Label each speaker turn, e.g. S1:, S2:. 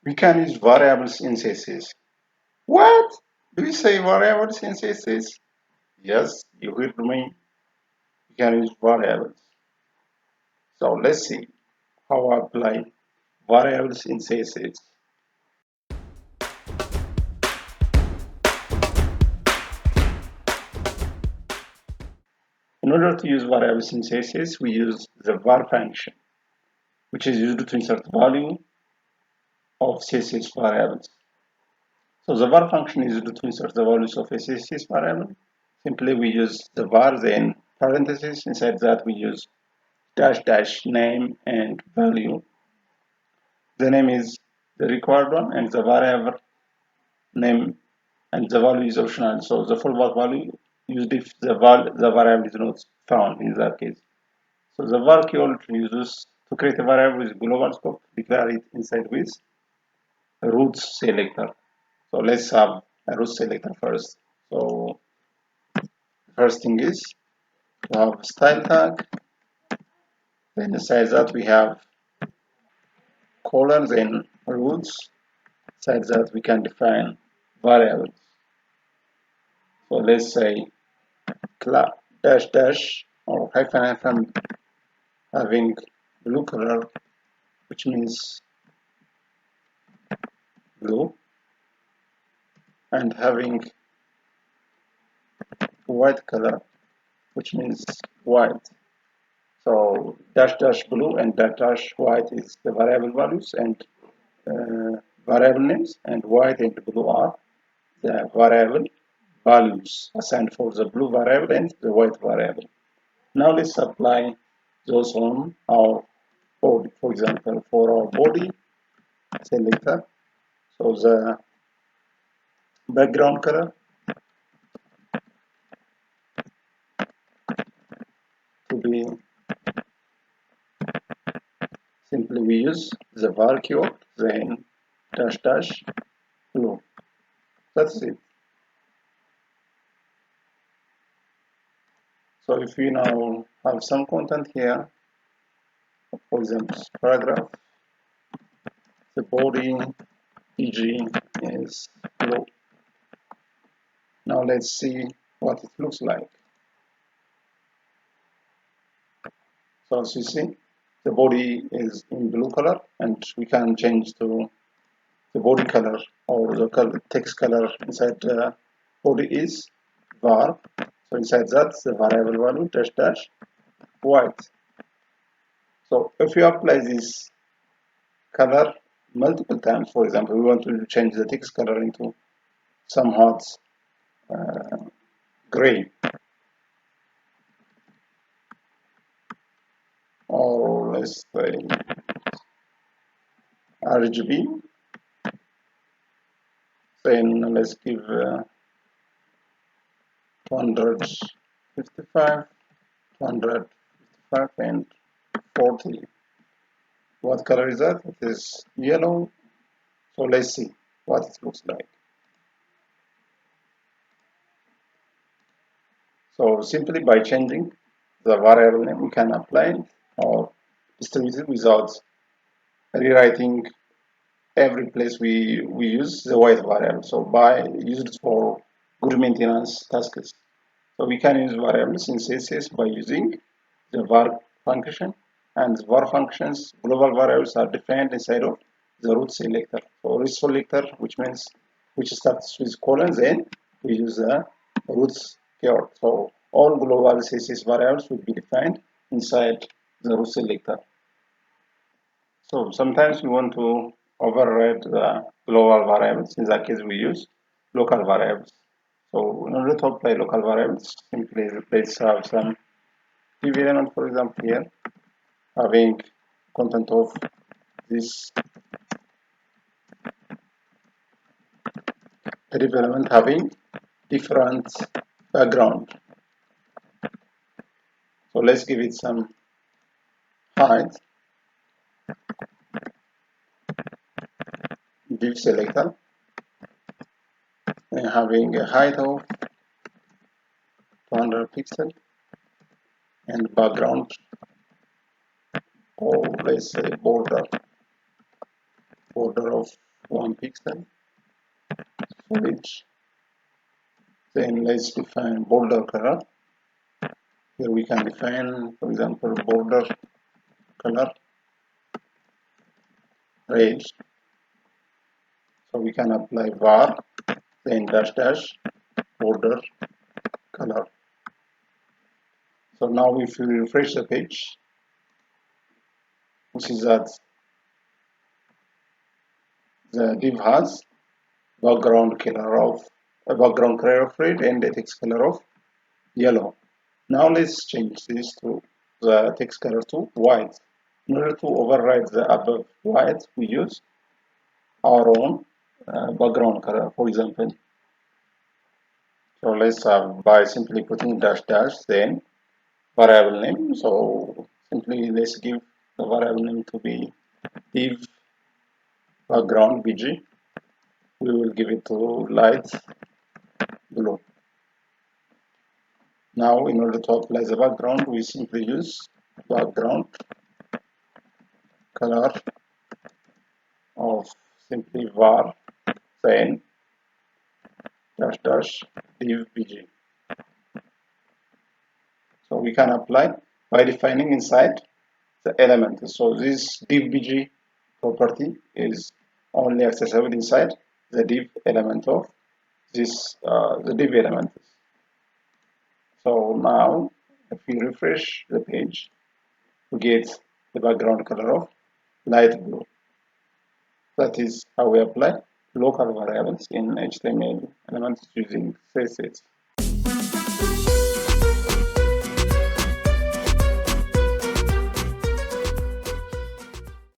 S1: We can use variables in CSS. What? Do we say variables in CSS? Yes, you heard me. We can use variables. So let's see how I apply variables in CSS. In order to use variables in CSS, we use the var function, which is used to insert value of CSS variables. So the var function is used to insert the values of a CSS variable. Simply we use the var, then parentheses. Inside that we use dash dash name and value. The name is the required one, and the variable name and the value is optional. So the fallback value used if the variable is not found in that case. So the var keyword uses to create a variable with global scope, declare it inside with root selector. So let's have a root selector first. So first thing is to have style tag. Then inside that we have colon, then roots. Inside that we can define variables. So let's say dash dash or hyphen hyphen having blue color, which means blue, and having white color, which means white. So dash dash blue and dash dash white is the variable values and variable names, and white and blue are the variable values assigned for the blue variable and the white variable. Now let's apply those on our body. For example, for our body selector, so the background color to be simply we use the var keyword, then dash dash blue. That's it. So if we now have some content here, for example, paragraph, the body EG is blue. Now let's see what it looks like. So as you see, the body is in blue color, and we can change to the body color or the text color inside the body is var. So inside that, the variable value dash dash white. So if you apply this color multiple times, for example, we want to change the text color into some hot gray, or let's say RGB, then let's give 255, 255 and 40. What color is that? It is yellow. So let's see what it looks like. So simply by changing the variable name, we can apply it or distribute it without rewriting every place we use the white variable. So by use it for good maintenance tasks. So we can use variables in CSS by using the var function, and the var functions global variables are defined inside of the root selector. So root selector, which means which starts with colon, then we use the root keyword. So all global CSS variables will be defined inside the root selector. So sometimes we want to override the global variables. In that case, we use local variables. So in order to apply local variables, simply let's have some div element, for example, here, having content of this div element having different background. So let's give it some height. Div selector and having a height of 200 pixels and background, or let's say border of 1 pixel for each. Then let's define border color. Here we can define, for example, border color red. So we can apply var, then dash dash border color. So now if we refresh the page, we see that the div has background color of red and the text color of yellow. Now let's change this to the text color to white. In order to override the above white, we use our own background color, for example. So let's by simply putting dash dash, then variable name. So simply let's give the variable name to be div background bg. We will give it to light blue. Now in order to apply the background, we simply use background color of simply var, then dash dash div bg. So we can apply by defining inside the element. So this div bg property is only accessible inside the div element of this the div element. So now if we refresh the page, we get the background color of light blue. That is how we apply local variables in HTML elements using CSS.